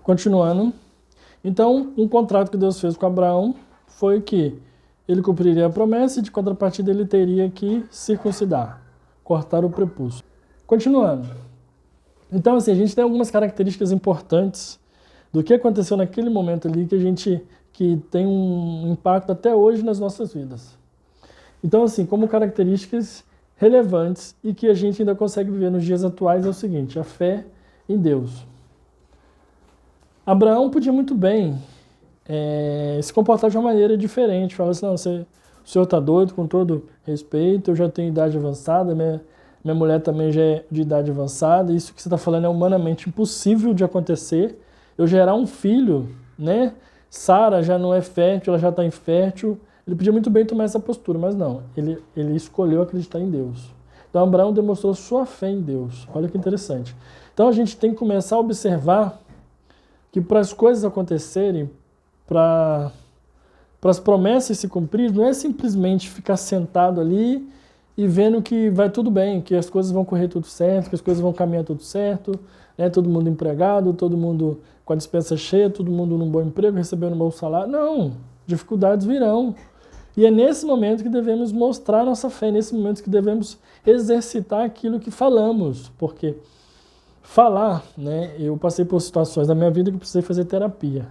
Continuando. Então, um contrato que Deus fez com Abraão foi que ele cumpriria a promessa e, de contrapartida, ele teria que circuncidar, cortar o prepúcio. Continuando. Então, assim, a gente tem algumas características importantes do que aconteceu naquele momento ali que tem um impacto até hoje nas nossas vidas. Então, assim, como características relevantes e que a gente ainda consegue viver nos dias atuais é o seguinte: a fé em Deus. Abraão podia muito bem se comportar de uma maneira diferente. Falar assim, não, o senhor está doido, com todo respeito, eu já tenho idade avançada, minha mulher também já é de idade avançada, isso que você está falando é humanamente impossível de acontecer. Eu gerar um filho, né? Sara já não é fértil, ela já está infértil. Ele podia muito bem tomar essa postura, mas não, ele escolheu acreditar em Deus. Então Abraão demonstrou sua fé em Deus. Olha que interessante. Então a gente tem que começar a observar que para as coisas acontecerem, para as promessas se cumprirem, não é simplesmente ficar sentado ali e vendo que vai tudo bem, que as coisas vão correr tudo certo, que as coisas vão caminhar tudo certo, né? Todo mundo empregado, todo mundo com a despensa cheia, todo mundo num bom emprego, recebendo um bom salário. Não, dificuldades virão. E é nesse momento que devemos mostrar nossa fé, é nesse momento que devemos exercitar aquilo que falamos, porque falar, né, eu passei por situações na minha vida que eu precisei fazer terapia,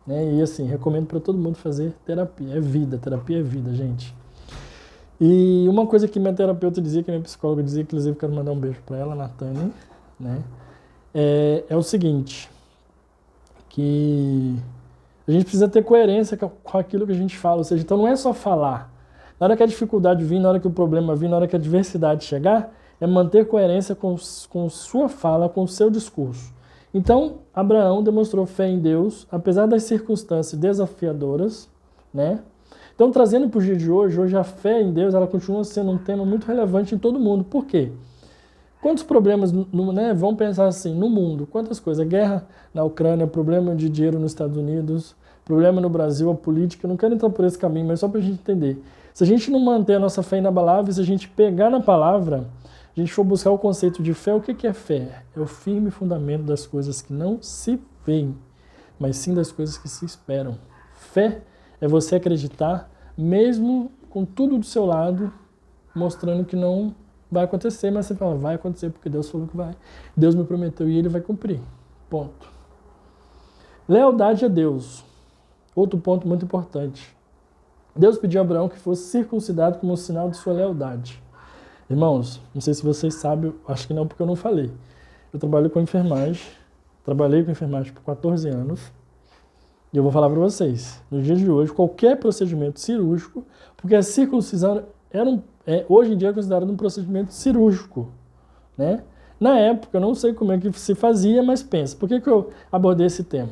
né, e assim, recomendo para todo mundo fazer terapia, terapia é vida, gente. E uma coisa que minha terapeuta dizia, que minha psicóloga dizia, que inclusive quero mandar um beijo para ela, Natane, né, é o seguinte, que a gente precisa ter coerência com aquilo que a gente fala, ou seja, então não é só falar. Na hora que a dificuldade vir, na hora que o problema vir, na hora que a adversidade chegar, é manter coerência com sua fala, com o seu discurso. Então, Abraão demonstrou fé em Deus, apesar das circunstâncias desafiadoras, né? Então, trazendo para o dia de hoje a fé em Deus, ela continua sendo um tema muito relevante em todo mundo. Por quê? Quantos problemas, né, vamos pensar assim, no mundo, quantas coisas? Guerra na Ucrânia, problema de dinheiro nos Estados Unidos, problema no Brasil, a política, eu não quero entrar por esse caminho, mas só para a gente entender. Se a gente não manter a nossa fé inabalável, se a gente pegar na palavra, a gente for buscar o conceito de fé, o que é fé? É o firme fundamento das coisas que não se veem, mas sim das coisas que se esperam. Fé é você acreditar, mesmo com tudo do seu lado, mostrando que não vai acontecer, mas você fala, vai acontecer porque Deus falou que vai. Deus me prometeu e Ele vai cumprir. Ponto. Lealdade a Deus. Outro ponto muito importante. Deus pediu a Abraão que fosse circuncidado como um sinal de sua lealdade. Irmãos, não sei se vocês sabem, acho que não porque eu não falei. Eu trabalhei com enfermagem por 14 anos. E eu vou falar para vocês, no dia de hoje, qualquer procedimento cirúrgico, porque a circuncisão hoje em dia é considerado um procedimento cirúrgico, né? Na época, eu não sei como é que se fazia, mas pensa, por que eu abordei esse tema?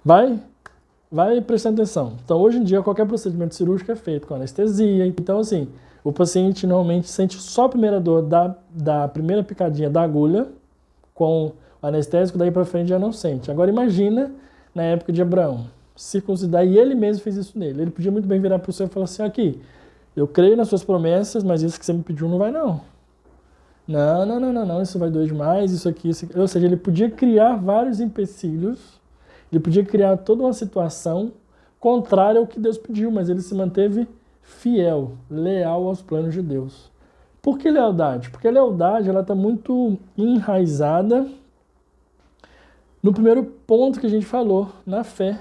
Vai prestando atenção. Então, hoje em dia, qualquer procedimento cirúrgico é feito com anestesia. Então, assim, o paciente normalmente sente só a primeira dor da primeira picadinha da agulha com o anestésico, daí para frente já não sente. Agora, imagina na época de Abraão, circuncidar, e ele mesmo fez isso nele. Ele podia muito bem virar para o Senhor e falar assim, aqui, eu creio nas suas promessas, mas isso que você me pediu não vai não. Não, isso vai doer demais, isso aqui. Ou seja, ele podia criar vários empecilhos, ele podia criar toda uma situação contrária ao que Deus pediu, mas ele se manteve fiel, leal aos planos de Deus. Por que lealdade? Porque a lealdade está muito enraizada no primeiro ponto que a gente falou, na fé.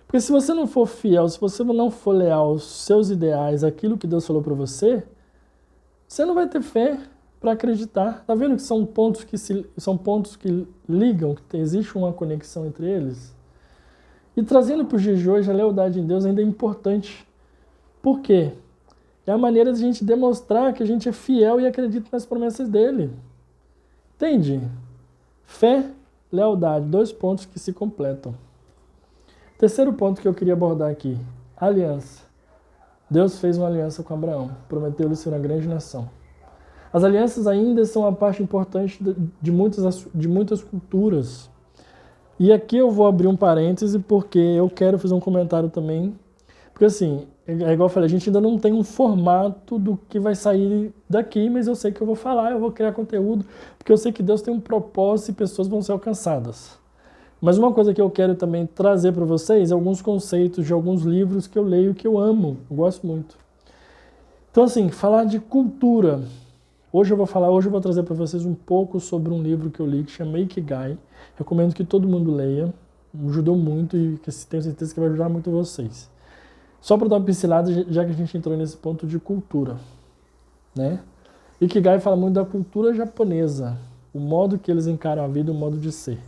Porque se você não for fiel, se você não for leal aos seus ideais, aquilo que Deus falou para você, você não vai ter fé para acreditar. Tá vendo que são pontos que ligam, que existe uma conexão entre eles? E trazendo para os dias de hoje, a lealdade em Deus ainda é importante. Por quê? É a maneira de a gente demonstrar que a gente é fiel e acredita nas promessas dele. Entende? Fé, lealdade, 2 pontos que se completam. Terceiro ponto que eu queria abordar aqui, aliança. Deus fez uma aliança com Abraão, prometeu-lhe ser uma grande nação. As alianças ainda são uma parte importante de muitas culturas. E aqui eu vou abrir um parêntese porque eu quero fazer um comentário também. Porque assim, é igual eu falei, a gente ainda não tem um formato do que vai sair daqui, mas eu sei que eu vou falar, eu vou criar conteúdo, porque eu sei que Deus tem um propósito e pessoas vão ser alcançadas. Mas uma coisa que eu quero também trazer para vocês é alguns conceitos de alguns livros que eu leio que eu amo, eu gosto muito. Então, assim, falar de cultura. Hoje eu vou trazer para vocês um pouco sobre um livro que eu li que chama Ikigai. Recomendo que todo mundo leia, me ajudou muito e tenho certeza que vai ajudar muito vocês. Só para dar uma pincelada, já que a gente entrou nesse ponto de cultura, né? Ikigai fala muito da cultura japonesa, o modo que eles encaram a vida, o modo de ser.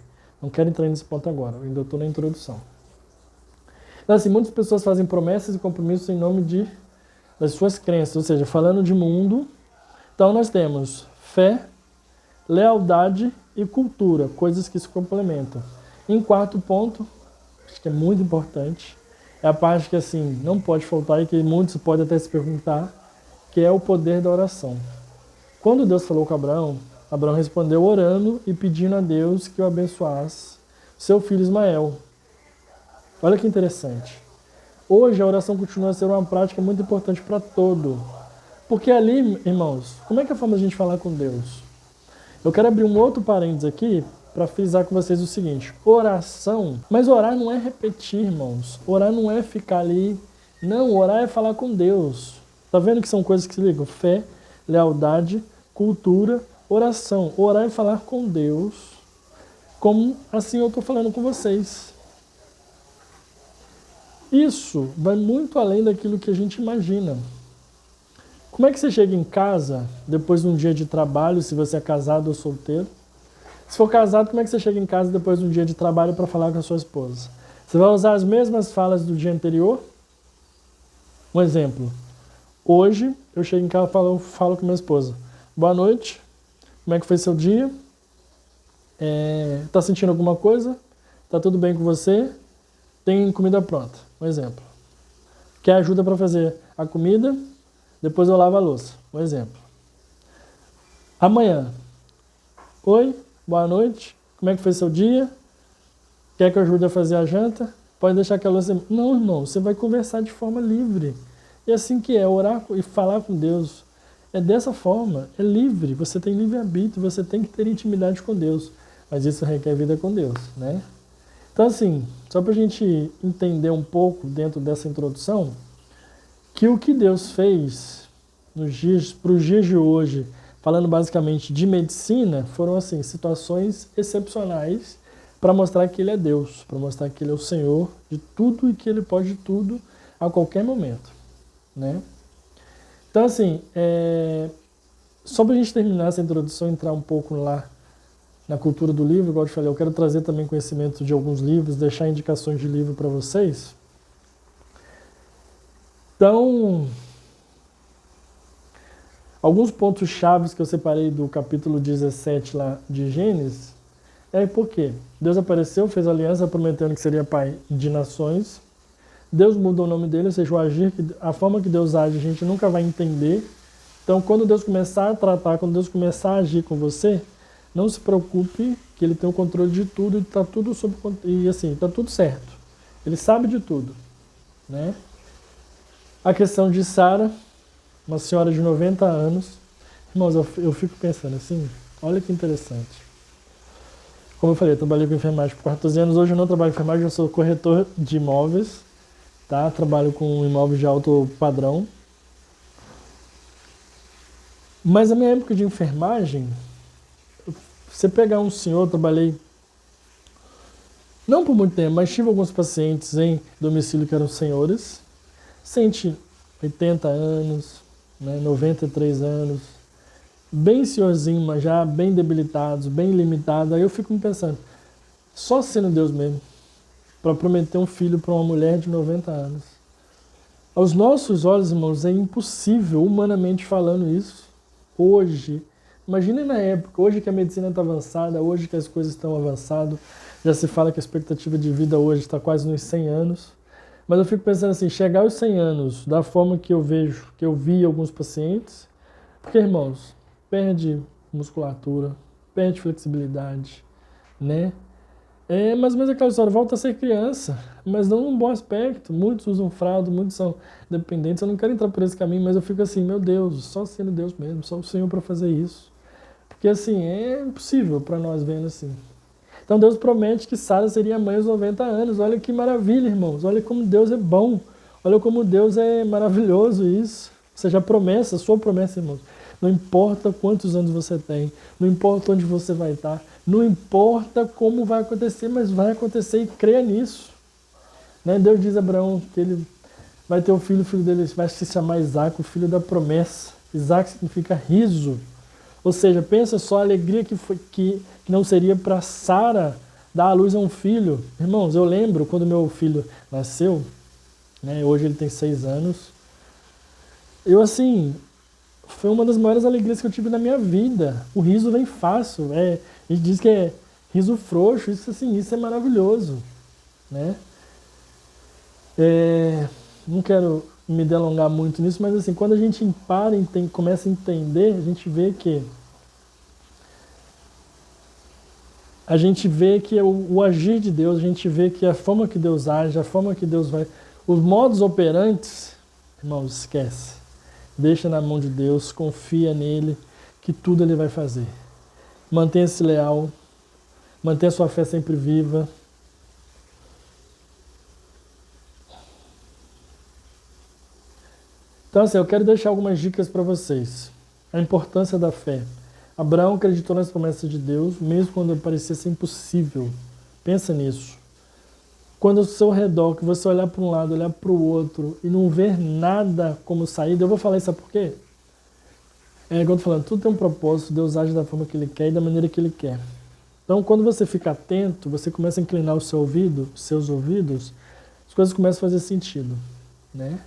Não quero entrar nesse ponto agora, eu ainda estou na introdução. Então, assim, muitas pessoas fazem promessas e compromissos em nome das suas crenças, ou seja, falando de mundo. Então, nós temos fé, lealdade e cultura, coisas que se complementam. Em quarto ponto, acho que é muito importante, é a parte que, assim, não pode faltar e que muitos podem até se perguntar, que é o poder da oração. Quando Deus falou com Abraão, Abraão respondeu orando e pedindo a Deus que o abençoasse seu filho Ismael. Olha que interessante. Hoje a oração continua a ser uma prática muito importante para todo. Porque ali, irmãos, como é que é a forma de a gente falar com Deus? Eu quero abrir um outro parênteses aqui para frisar com vocês o seguinte. Oração, mas orar não é repetir, irmãos. Orar não é ficar ali. Não, orar é falar com Deus. Tá vendo que são coisas que se ligam? Fé, lealdade, cultura, oração. Orar é falar com Deus, como assim eu estou falando com vocês. Isso vai muito além daquilo que a gente imagina. Como é que você chega em casa, depois de um dia de trabalho, se você é casado ou solteiro? Se for casado, como é que você chega em casa depois de um dia de trabalho para falar com a sua esposa? Você vai usar as mesmas falas do dia anterior? Um exemplo. Hoje, eu chego em casa e falo com minha esposa. Boa noite. Como é que foi seu dia? Tá sentindo alguma coisa? Tá tudo bem com você? Tem comida pronta. Um exemplo. Quer ajuda para fazer a comida? Depois eu lavo a louça. Um exemplo. Amanhã. Oi, boa noite. Como é que foi seu dia? Quer que eu ajude a fazer a janta? Pode deixar que a louça... Não, irmão. Você vai conversar de forma livre. E assim que é, orar e falar com Deus. É dessa forma, é livre. Você tem livre-arbítrio, você tem que ter intimidade com Deus. Mas isso requer vida com Deus, né? Então, assim, só para a gente entender um pouco dentro dessa introdução, que o que Deus fez para os dias de hoje, falando basicamente de medicina, foram, assim, situações excepcionais para mostrar que Ele é Deus, para mostrar que Ele é o Senhor de tudo e que Ele pode tudo a qualquer momento. Né? Então, assim, só para a gente terminar essa introdução, entrar um pouco lá na cultura do livro, igual eu te falei, eu quero trazer também conhecimento de alguns livros, deixar indicações de livro para vocês. Então, alguns pontos chaves que eu separei do capítulo 17 lá de Gênesis, porque Deus apareceu, fez aliança, prometendo que seria pai de nações. Deus mudou o nome dele, ou seja, a forma que Deus age a gente nunca vai entender. Então, quando Deus começar a tratar, quando Deus começar a agir com você, não se preocupe que Ele tem o controle de tudo e está tudo sob controle. E assim, está tudo certo. Ele sabe de tudo. Né? A questão de Sara, uma senhora de 90 anos. Irmãos, eu fico pensando assim, olha que interessante. Como eu falei, eu trabalhei com enfermagem por 14 anos. Hoje eu não trabalho com enfermagem, eu sou corretor de imóveis. Tá? Trabalho com imóveis de alto padrão. Mas a minha época de enfermagem, você pegar um senhor, eu trabalhei não por muito tempo, mas tive alguns pacientes em domicílio que eram senhores, 180 anos, né, 93 anos, bem senhorzinho, mas já bem debilitados, bem limitados. Aí eu fico me pensando, só sendo Deus mesmo, para prometer um filho para uma mulher de 90 anos. Aos nossos olhos, irmãos, é impossível, humanamente falando, isso. Hoje, imagine na época, hoje que a medicina está avançada, hoje que as coisas estão avançadas, já se fala que a expectativa de vida hoje está quase nos 100 anos. Mas eu fico pensando assim, chegar aos 100 anos, da forma que eu vejo, que eu vi alguns pacientes, porque, irmãos, perde musculatura, perde flexibilidade, né? É mais ou menos aquela história, volta a ser criança, mas não num bom aspecto. Muitos usam fralda, muitos são dependentes. Eu não quero entrar por esse caminho, mas eu fico assim, meu Deus, só sendo Deus mesmo, só o Senhor para fazer isso. Porque assim, é impossível para nós vendo assim. Então Então Deus promete que Sara seria mãe aos 90 anos. Olha que maravilha, irmãos. Olha como Deus é bom. Olha como Deus é maravilhoso isso. Ou seja, a promessa, a sua promessa, irmãos. Não importa quantos anos você tem, não importa onde você vai estar, não importa como vai acontecer, mas vai acontecer e creia nisso. Né? Deus diz a Abraão que ele vai ter um filho, o filho dele vai se chamar Isaac, o filho da promessa. Isaac significa riso. Ou seja, pensa só a alegria que não seria para Sara dar à luz a um filho. Irmãos, eu lembro quando meu filho nasceu, né, hoje ele tem 6 anos, eu assim, foi uma das maiores alegrias que eu tive na minha vida. O riso vem fácil, a gente diz que é riso frouxo, isso assim, isso é maravilhoso, né? Não quero me delongar muito nisso, mas assim, quando a gente começa a entender, a gente vê que o agir de Deus, a gente vê que a forma que Deus age, a forma que Deus vai, os modos operantes, irmãos, esquece. Deixa na mão de Deus, confia nele, que tudo ele vai fazer. Mantenha-se leal, mantenha sua fé sempre viva. Então assim, eu quero deixar algumas dicas para vocês. A importância da fé. Abraão acreditou nas promessas de Deus, mesmo quando parecia ser impossível. Pensa nisso. Quando ao seu redor, que você olhar para um lado, olhar para o outro e não ver nada como saída, eu vou falar isso, sabe por quê? Igual eu tô falando, tudo tem um propósito, Deus age da forma que Ele quer e da maneira que Ele quer. Então, quando você fica atento, você começa a inclinar os seus ouvidos, as coisas começam a fazer sentido, né?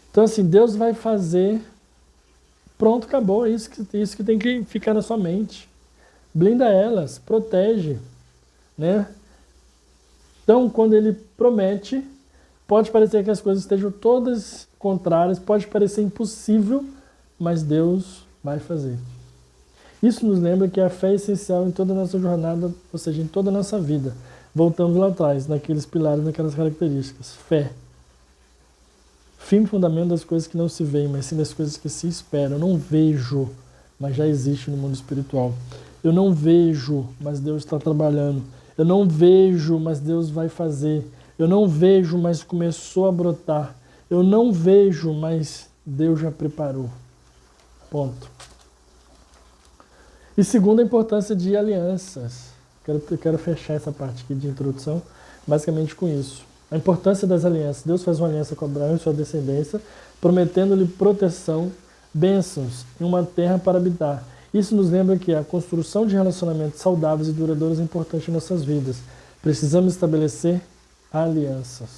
Então, assim, Deus vai fazer, pronto, acabou, isso que tem que ficar na sua mente. Blinda elas, protege, né? Então, quando ele promete, pode parecer que as coisas estejam todas contrárias, pode parecer impossível, mas Deus vai fazer. Isso nos lembra que a fé é essencial em toda a nossa jornada, ou seja, em toda a nossa vida. Voltamos lá atrás, naqueles pilares, naquelas características. Fé. Firme fundamento das coisas que não se veem, mas sim das coisas que se esperam. Eu não vejo, mas já existe no mundo espiritual. Eu não vejo, mas Deus está trabalhando. Eu não vejo, mas Deus vai fazer. Eu não vejo, mas começou a brotar. Eu não vejo, mas Deus já preparou. Ponto. E segundo, a importância de alianças. Eu quero fechar essa parte aqui de introdução, basicamente com isso. A importância das alianças. Deus faz uma aliança com Abraão e sua descendência, prometendo-lhe proteção, bênçãos e uma terra para habitar. Isso nos lembra que a construção de relacionamentos saudáveis e duradouros é importante em nossas vidas. Precisamos estabelecer alianças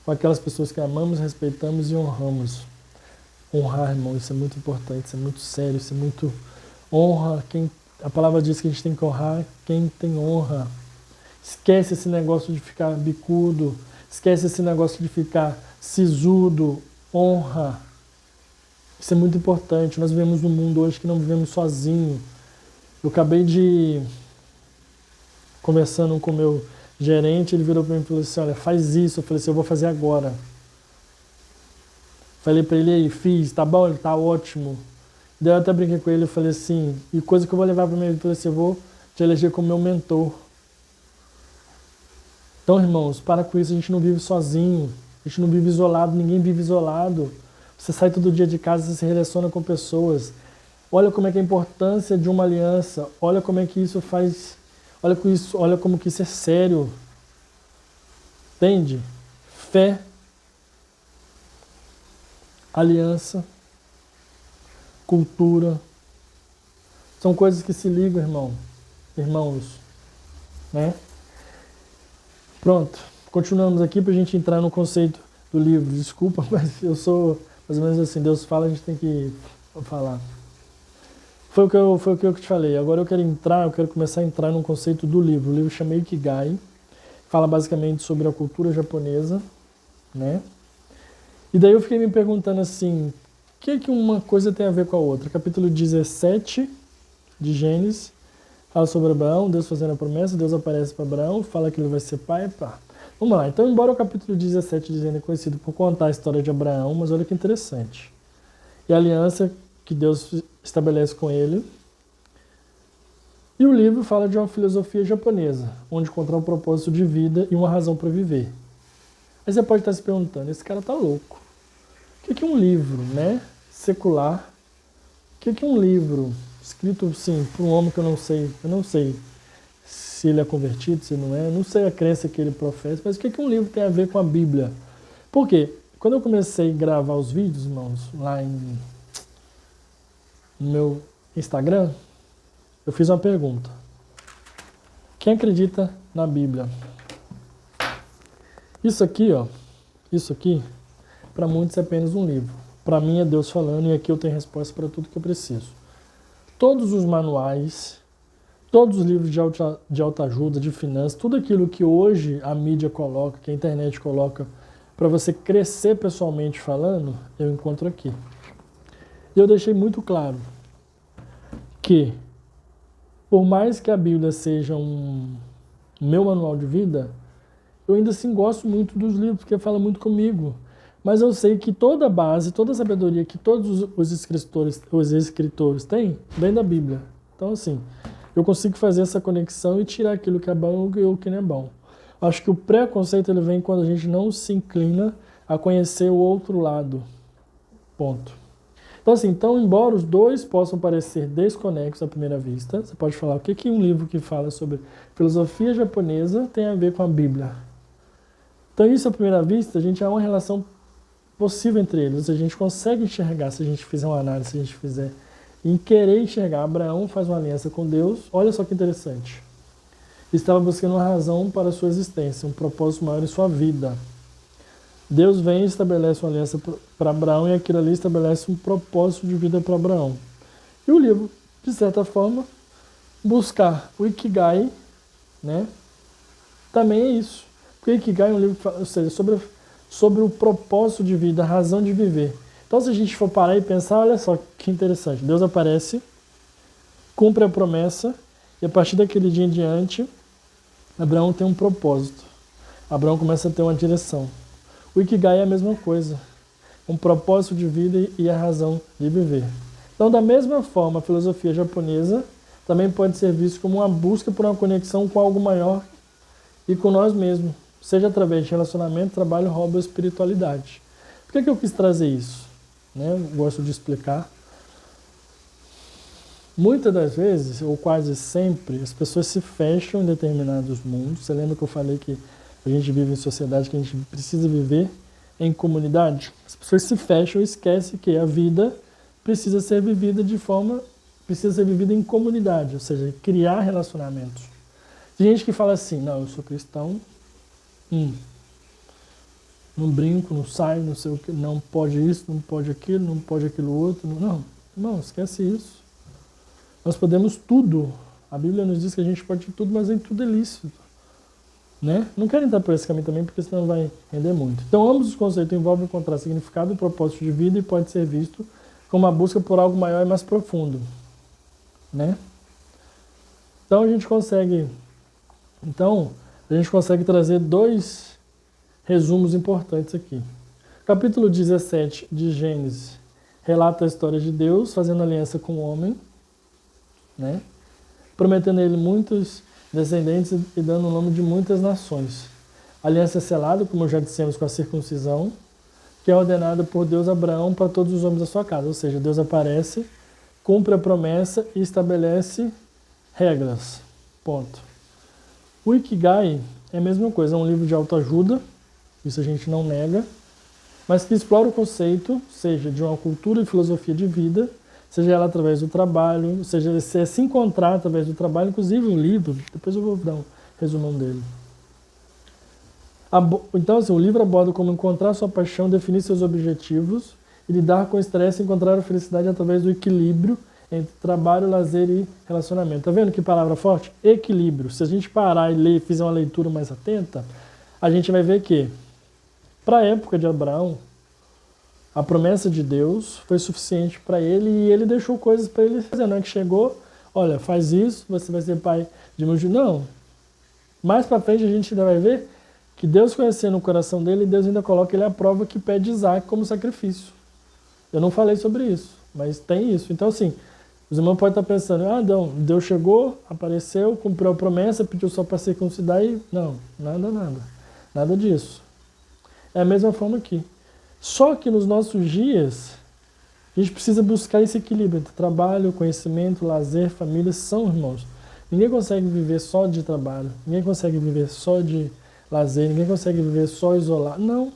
com aquelas pessoas que amamos, respeitamos e honramos. Honrar, irmão, isso é muito importante, isso é muito sério, isso é muito honra. A palavra diz que a gente tem que honrar quem tem honra. Esquece esse negócio de ficar bicudo, esquece esse negócio de ficar sisudo, honra. Isso é muito importante. Nós vivemos num mundo hoje que não vivemos sozinhos. Eu acabei de conversando com o meu gerente, ele virou para mim e falou assim, olha, faz isso. Eu falei assim, eu vou fazer agora. Falei para ele, aí, fiz, tá bom? Ele tá ótimo. Daí eu até brinquei com ele, eu falei assim, e coisa que eu vou levar para mim, ele falou assim, eu vou te eleger como meu mentor. Então, irmãos, para com isso, a gente não vive sozinho, a gente não vive isolado, ninguém vive isolado. Você sai todo dia de casa, você se relaciona com pessoas. Olha como é que é a importância de uma aliança, olha como é que isso faz, olha como que isso é sério. Entende? Fé, aliança, cultura, são coisas que se ligam, irmãos, né? Pronto, continuamos aqui para a gente entrar no conceito do livro. Desculpa, mas eu sou mais ou menos assim, Deus fala, a gente tem que falar. Foi o que eu te falei. Agora eu quero começar a entrar no conceito do livro. O livro chama Ikigai, fala basicamente sobre a cultura japonesa, né? E daí eu fiquei me perguntando assim, o que uma coisa tem a ver com a outra? Capítulo 17 de Gênesis fala sobre Abraão, Deus fazendo a promessa, Deus aparece para Abraão, fala que ele vai ser pai, pá. Vamos lá, então embora o capítulo 17 de Gênesis é conhecido por contar a história de Abraão, mas olha que interessante. E a aliança que Deus estabelece com ele, E o livro fala de uma filosofia japonesa, onde encontrar um propósito de vida e uma razão para viver. Aí você pode estar se perguntando, esse cara tá louco. O que é um livro, né, secular? O que é um livro escrito, assim, por um homem que eu não sei se ele é convertido, se não é, não sei a crença que ele professa, mas o que é um livro tem a ver com a Bíblia? Por quê? Quando eu comecei a gravar os vídeos, irmãos, lá no meu Instagram, eu fiz uma pergunta. Quem acredita na Bíblia? Isso aqui, para muitos é apenas um livro. Para mim é Deus falando e aqui eu tenho resposta para tudo que eu preciso. Todos os manuais, todos os livros de autoajuda, de finanças, tudo aquilo que hoje a mídia coloca, que a internet coloca para você crescer pessoalmente falando, eu encontro aqui. E eu deixei muito claro que, por mais que a Bíblia seja um meu manual de vida, eu ainda assim gosto muito dos livros, porque fala muito comigo. Mas eu sei que toda a base, toda a sabedoria que todos os escritores têm, vem da Bíblia. Então, assim, eu consigo fazer essa conexão e tirar aquilo que é bom e o que não é bom. Acho que o preconceito ele vem quando a gente não se inclina a conhecer o outro lado. Ponto. Então, assim, embora os dois possam parecer desconexos à primeira vista, você pode falar o que um livro que fala sobre filosofia japonesa tem a ver com a Bíblia. Então, isso à primeira vista, a gente há uma relação possível entre eles. A gente consegue enxergar, se a gente fizer uma análise, se a gente fizer em querer enxergar. Abraão faz uma aliança com Deus. Olha só que interessante. Estava buscando uma razão para a sua existência, um propósito maior em sua vida. Deus vem e estabelece uma aliança para Abraão e aquilo ali estabelece um propósito de vida para Abraão. E o livro, de certa forma, buscar o Ikigai, né? Também é isso. Porque o Ikigai é um livro, ou seja, sobre o propósito de vida, a razão de viver. Então, se a gente for parar e pensar, olha só que interessante. Deus aparece, cumpre a promessa, e a partir daquele dia em diante, Abraão tem um propósito. Abraão começa a ter uma direção. O Ikigai é a mesma coisa. Um propósito de vida e a razão de viver. Então, da mesma forma, a filosofia japonesa também pode ser vista como uma busca por uma conexão com algo maior e com nós mesmos, seja através de relacionamento, trabalho, hobby ou espiritualidade. Por que eu quis trazer isso? Né? Eu gosto de explicar. Muitas das vezes, ou quase sempre, as pessoas se fecham em determinados mundos. Você lembra que eu falei que a gente vive em sociedade, que a gente precisa viver em comunidade? As pessoas se fecham e esquecem que a vida precisa ser vivida em comunidade, ou seja, criar relacionamentos. Tem gente que fala assim, não, eu sou cristão, não brinco, não saio, não sei o que, não pode isso, não pode aquilo outro. Não, esquece isso. Nós podemos tudo. A Bíblia nos diz que a gente pode tudo, mas nem tudo é lícito. Né? Não quero entrar por esse caminho também, porque senão vai render muito. Então, ambos os conceitos envolvem encontrar significado e propósito de vida e pode ser visto como uma busca por algo maior e mais profundo. Né? Então, a gente consegue trazer dois resumos importantes aqui. Capítulo 17 de Gênesis relata a história de Deus fazendo aliança com o homem, né? Prometendo a ele muitos descendentes e dando o nome de muitas nações. A aliança é selada, como já dissemos, com a circuncisão, que é ordenada por Deus a Abraão para todos os homens da sua casa. Ou seja, Deus aparece, cumpre a promessa e estabelece regras. Ponto. O Ikigai é a mesma coisa, é um livro de autoajuda, isso a gente não nega, mas que explora o conceito, seja de uma cultura e filosofia de vida, seja ela através do trabalho, seja se encontrar através do trabalho, inclusive um livro, depois eu vou dar um resumão dele. Então, assim, o livro aborda como encontrar sua paixão, definir seus objetivos e lidar com o estresse e encontrar a felicidade através do equilíbrio entre trabalho, lazer e relacionamento. Tá vendo que palavra forte? Equilíbrio. Se a gente parar e ler, fizer uma leitura mais atenta, a gente vai ver que, para a época de Abraão, a promessa de Deus foi suficiente para ele e ele deixou coisas para ele fazer. Não é que chegou, olha, faz isso, você vai ser pai de meus filhos. Não. Mais para frente a gente ainda vai ver que Deus conhecendo o coração dele, Deus ainda coloca ele à prova que pede Isaac como sacrifício. Eu não falei sobre isso, mas tem isso. Então, assim, Os irmãos podem estar pensando, não, Deus chegou, apareceu, cumpriu a promessa, pediu só para circuncidar e... Não, nada disso. É a mesma forma aqui. Só que nos nossos dias, a gente precisa buscar esse equilíbrio entre trabalho, conhecimento, lazer, família, são irmãos. Ninguém consegue viver só de trabalho, ninguém consegue viver só de lazer, ninguém consegue viver só isolado. Não,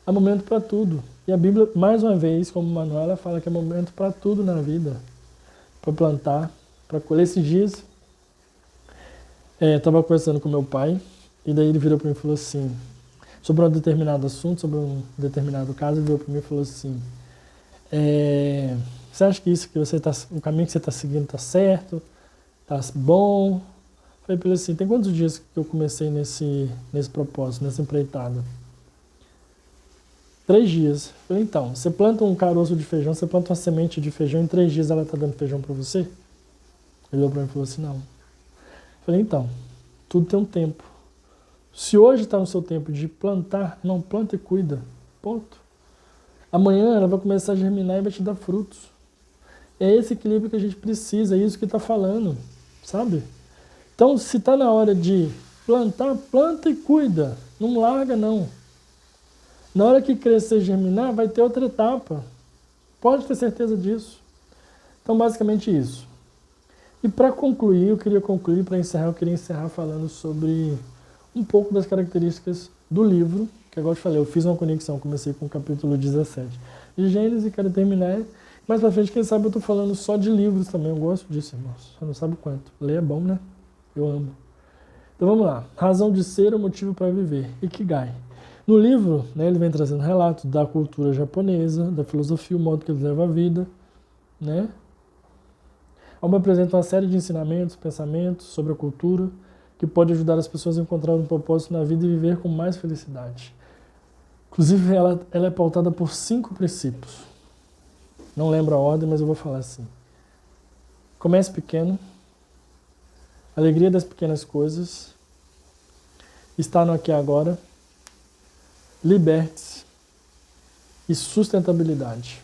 há momento para tudo. E a Bíblia, mais uma vez, como Manuela fala que é momento para tudo na vida. Para plantar, para colher. Esses dias, estava conversando com meu pai, e daí ele virou para mim e falou assim, sobre um determinado assunto, sobre um determinado caso, ele virou para mim e falou assim, você acha que isso que você o caminho que você está seguindo está certo? Está bom? Falei para ele assim, tem quantos dias que eu comecei nesse propósito, nessa empreitada? 3 dias. Falei, então, você planta um caroço de feijão, você planta uma semente de feijão, em 3 dias ela está dando feijão para você? Ele olhou para mim e falou assim, não. Falei, então, tudo tem um tempo. Se hoje está no seu tempo de plantar, não, planta e cuida. Ponto. Amanhã ela vai começar a germinar e vai te dar frutos. É esse equilíbrio que a gente precisa, é isso que está falando, sabe? Então, se está na hora de plantar, planta e cuida. Não larga, não. Na hora que crescer e germinar, vai ter outra etapa. Pode ter certeza disso. Então, basicamente isso. E para concluir, eu queria encerrar falando sobre um pouco das características do livro, que agora eu te falei, eu fiz uma conexão, comecei com o capítulo 17 de Gênesis e quero terminar. Mais pra frente, quem sabe eu tô falando só de livros também, eu gosto disso, irmãos. Você não sabe o quanto. Ler é bom, né? Eu amo. Então vamos lá. Razão de ser, o motivo para viver. Ikigai. No livro, né, ele vem trazendo relatos da cultura japonesa, da filosofia, o modo que eles levam a vida, né? Alma apresenta uma série de ensinamentos, pensamentos sobre a cultura que pode ajudar as pessoas a encontrar um propósito na vida e viver com mais felicidade. Inclusive, ela é pautada por 5 princípios. Não lembro a ordem, mas eu vou falar assim. Comece pequeno, alegria das pequenas coisas, estar no aqui e agora, liberte-se e sustentabilidade.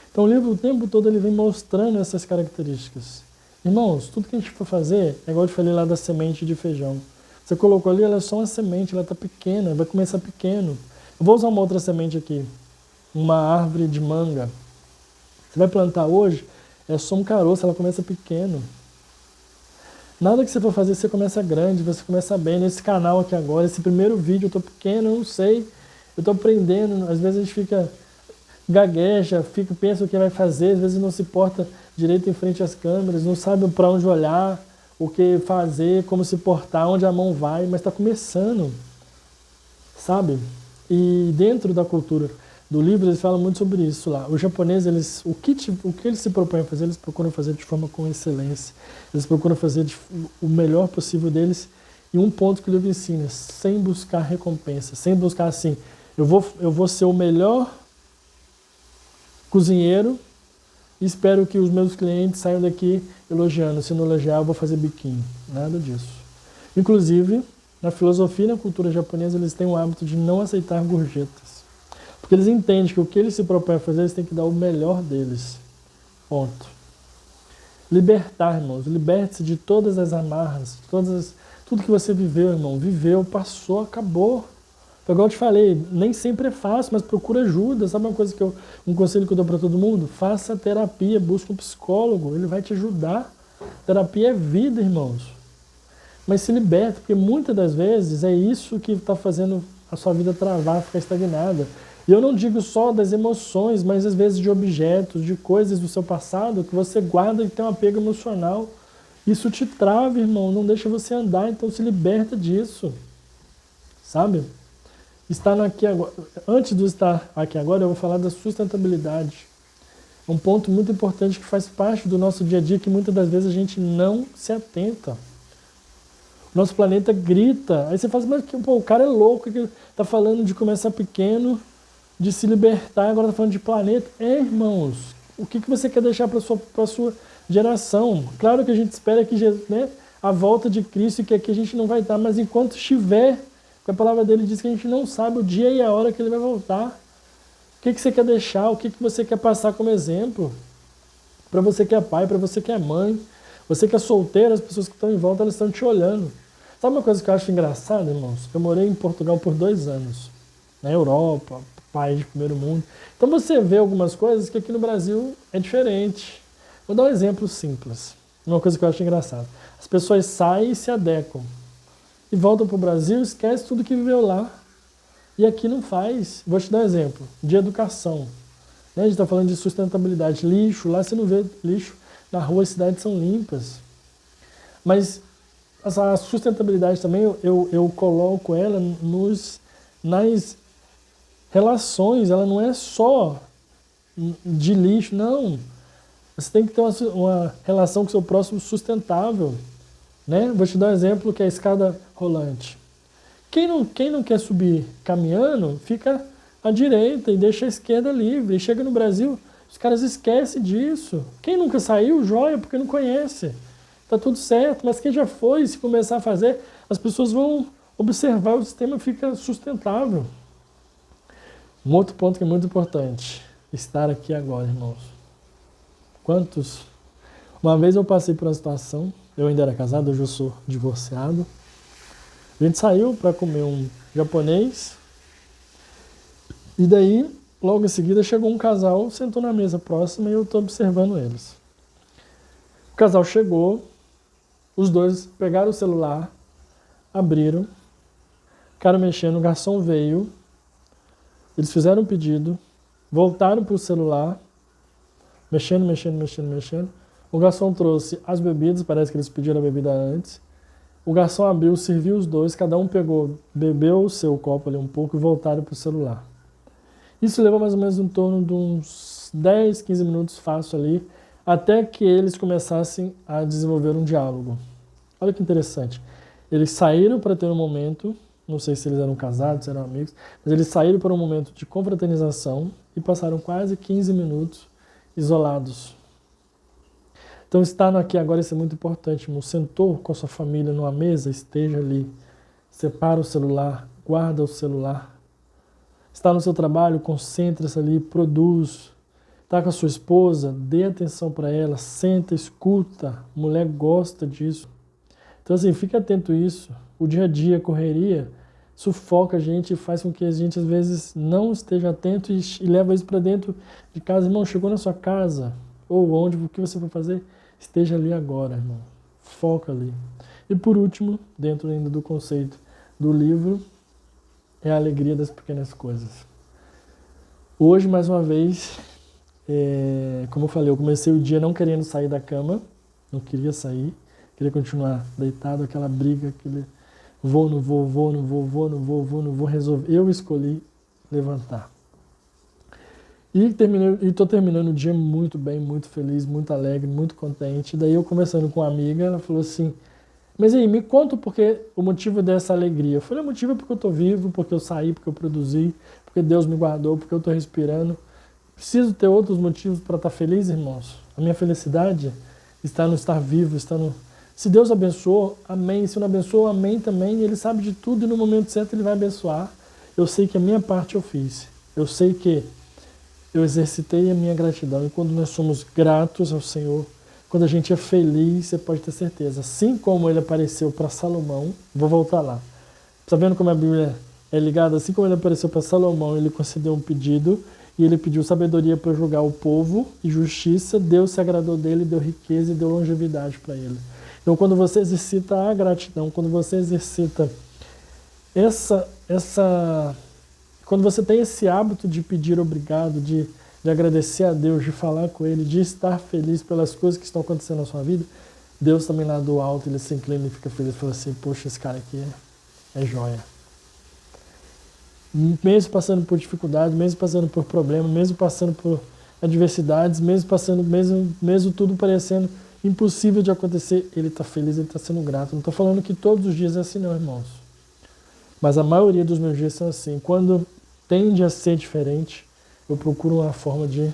Então o livro o tempo todo ele vem mostrando essas características. Irmãos, tudo que a gente for fazer, é igual eu te falei lá da semente de feijão. Você colocou ali, ela é só uma semente, ela está pequena, vai começar pequeno. Eu vou usar uma outra semente aqui, uma árvore de manga. Você vai plantar hoje, é só um caroço, ela começa pequeno. Nada que você for fazer, você começa grande, você começa bem. Nesse canal aqui agora, esse primeiro vídeo, eu tô pequeno, eu não sei, eu tô aprendendo. Às vezes a gente fica gagueja, pensa o que vai fazer, às vezes não se porta direito em frente às câmeras, não sabe para onde olhar, o que fazer, como se portar, onde a mão vai, mas está começando, sabe? E dentro da cultura do livro, eles falam muito sobre isso lá. Os japoneses, o que eles se propõem a fazer, eles procuram fazer de forma com excelência. Eles procuram fazer o melhor possível deles. E um ponto que o livro ensina, sem buscar recompensa, sem buscar assim, eu vou ser o melhor cozinheiro e espero que os meus clientes saiam daqui elogiando. Se não elogiar, eu vou fazer biquinho. Nada disso. Inclusive, na filosofia e na cultura japonesa, eles têm o hábito de não aceitar gorjetas. Porque eles entendem que o que eles se propõem a fazer, eles têm que dar o melhor deles. Ponto. Libertar, irmãos. Liberte-se de todas as amarras, tudo que você viveu, irmão. Viveu, passou, acabou. Então, igual eu te falei, nem sempre é fácil, mas procura ajuda. Sabe uma coisa um conselho que eu dou para todo mundo? Faça terapia, busque um psicólogo, ele vai te ajudar. Terapia é vida, irmãos. Mas se liberta, porque muitas das vezes é isso que está fazendo a sua vida travar, ficar estagnada. E eu não digo só das emoções, mas às vezes de objetos, de coisas do seu passado que você guarda e tem um apego emocional. Isso te trava, irmão, não deixa você andar, então se liberta disso. Sabe? Estar aqui agora. Antes de estar aqui agora, eu vou falar da sustentabilidade. É um ponto muito importante que faz parte do nosso dia a dia que muitas das vezes a gente não se atenta. O nosso planeta grita. Aí você fala, mas o cara é louco, que tá falando de começar pequeno, de se libertar, agora está falando de planeta. Irmãos, o que você quer deixar para a sua geração? Claro que a gente espera que, né, a volta de Cristo e que aqui a gente não vai estar, mas enquanto estiver, porque a palavra dele diz que a gente não sabe o dia e a hora que ele vai voltar. O que você quer deixar? O que você quer passar como exemplo? Para você que é pai, para você que é mãe, você que é solteiro, as pessoas que estão em volta, elas estão te olhando. Sabe uma coisa que eu acho engraçada, irmãos? Eu morei em Portugal por 2 anos, na Europa, país de primeiro mundo. Então você vê algumas coisas que aqui no Brasil é diferente. Vou dar um exemplo simples, uma coisa que eu acho engraçada. As pessoas saem e se adequam, e voltam para o Brasil e esquecem tudo que viveu lá. E aqui não faz. Vou te dar um exemplo, de educação. A gente está falando de sustentabilidade. Lixo, lá você não vê lixo na rua, as cidades são limpas. Mas a sustentabilidade também, eu coloco ela nas relações. Ela não é só de lixo, não. Você tem que ter uma relação com o seu próximo sustentável. Né? Vou te dar um exemplo que é a escada rolante. Quem não quer subir caminhando, fica à direita e deixa a esquerda livre. E chega no Brasil, os caras esquecem disso. Quem nunca saiu, joia, porque não conhece. Tá tudo certo, mas quem já foi, se começar a fazer, as pessoas vão observar, o sistema fica sustentável. Um outro ponto que é muito importante, estar aqui agora, irmãos. Quantos? Uma vez eu passei por uma situação, eu ainda era casado, hoje eu sou divorciado. A gente saiu para comer um japonês, e daí, logo em seguida, chegou um casal, sentou na mesa próxima e eu estou observando eles. O casal chegou, os dois pegaram o celular, abriram, ficaram mexendo, o garçom veio, eles fizeram um pedido, voltaram para o celular, mexendo. O garçom trouxe as bebidas, parece que eles pediram a bebida antes. O garçom abriu, serviu os dois, cada um pegou, bebeu o seu copo ali um pouco e voltaram para o celular. Isso levou mais ou menos em torno de uns 10, 15 minutos fácil ali, até que eles começassem a desenvolver um diálogo. Olha que interessante. Eles saíram para ter um momento, não sei se eles eram casados, se eram amigos, mas eles saíram para um momento de confraternização e passaram quase 15 minutos isolados. Então, estar aqui agora, isso é muito importante, irmão. Sentou com a sua família numa mesa, esteja ali. Separa o celular, guarda o celular. Está no seu trabalho, concentre-se ali, produz. Está com a sua esposa, dê atenção para ela, senta, escuta. Mulher gosta disso. Então, assim, fique atento a isso. O dia a dia, a correria, sufoca a gente e faz com que a gente, às vezes, não esteja atento e leva isso para dentro de casa. Irmão, chegou na sua casa, ou onde, o que você for fazer, esteja ali agora, irmão. Foca ali. E por último, dentro ainda do conceito do livro, é a alegria das pequenas coisas. Hoje, mais uma vez, como eu falei, eu comecei o dia não querendo sair da cama, não queria sair, queria continuar deitado, aquela briga, aquele vou, não vou, resolver. Eu escolhi levantar. E estou terminando o dia muito bem, muito feliz, muito alegre, muito contente. Daí eu conversando com uma amiga, ela falou assim, mas aí, me conta o motivo dessa alegria. Eu falei, o motivo é porque eu estou vivo, porque eu saí, porque eu produzi, porque Deus me guardou, porque eu estou respirando. Preciso ter outros motivos para estar feliz, irmãos? A minha felicidade está no estar vivo, está no... Se Deus abençoou, amém. Se não abençoou, amém também. Ele sabe de tudo e no momento certo Ele vai abençoar. Eu sei que a minha parte eu fiz. Eu sei que eu exercitei a minha gratidão. E quando nós somos gratos ao Senhor, quando a gente é feliz, você pode ter certeza. Assim como Ele apareceu para Salomão, vou voltar lá. Está vendo como a Bíblia é ligada? Assim como Ele apareceu para Salomão, Ele concedeu um pedido e Ele pediu sabedoria para julgar o povo e justiça. Deus se agradou dele, deu riqueza e deu longevidade para ele. Então, quando você exercita a gratidão, quando você exercita quando você tem esse hábito de pedir obrigado, de agradecer a Deus, de falar com Ele, de estar feliz pelas coisas que estão acontecendo na sua vida, Deus também lá do alto, Ele se inclina e fica feliz e fala assim, poxa, esse cara aqui é joia. Mesmo passando por dificuldade, mesmo passando por problemas, mesmo passando por adversidades, mesmo tudo parecendo impossível de acontecer, Ele está feliz, Ele está sendo grato. Não estou falando que todos os dias é assim não, irmãos. Mas a maioria dos meus dias são assim. Quando tende a ser diferente, eu procuro uma forma de,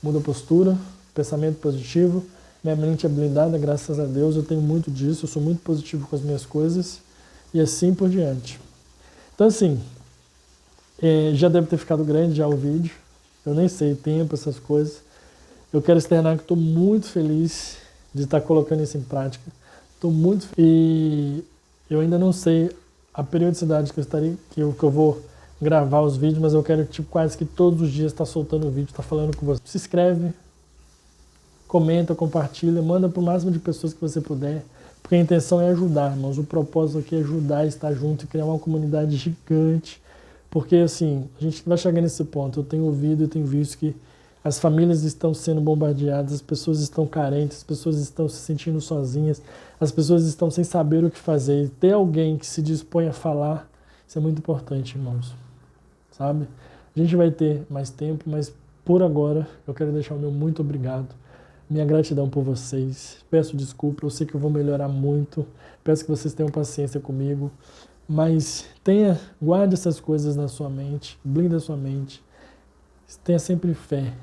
muda a postura, pensamento positivo, minha mente é blindada, graças a Deus, eu tenho muito disso, eu sou muito positivo com as minhas coisas, e assim por diante. Então assim, já deve ter ficado grande já o vídeo, eu nem sei tempo, essas coisas. Eu quero externar que estou muito feliz de estar colocando isso em prática. Estou muito... E eu ainda não sei a periodicidade que eu vou gravar os vídeos, mas eu quero tipo, quase que todos os dias estar soltando o vídeo, estar falando com você. Se inscreve, comenta, compartilha, manda para o máximo de pessoas que você puder, porque a intenção é ajudar, irmãos. O propósito aqui é ajudar, estar junto e criar uma comunidade gigante, porque assim, a gente vai chegar nesse ponto. Eu tenho ouvido e tenho visto que as famílias estão sendo bombardeadas, as pessoas estão carentes, as pessoas estão se sentindo sozinhas, as pessoas estão sem saber o que fazer. E ter alguém que se dispõe a falar, isso é muito importante, irmãos. Sabe? A gente vai ter mais tempo, mas por agora eu quero deixar o meu muito obrigado. Minha gratidão por vocês. Peço desculpa, eu sei que eu vou melhorar muito. Peço que vocês tenham paciência comigo. Mas guarde essas coisas na sua mente, blinde a sua mente. Tenha sempre fé,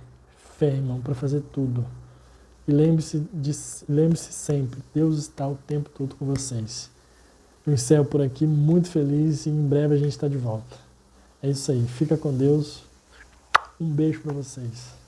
irmão, para fazer tudo. E lembre-se sempre, Deus está o tempo todo com vocês. Eu encerro por aqui, muito feliz, e em breve a gente está de volta. É isso aí, fica com Deus. Um beijo para vocês.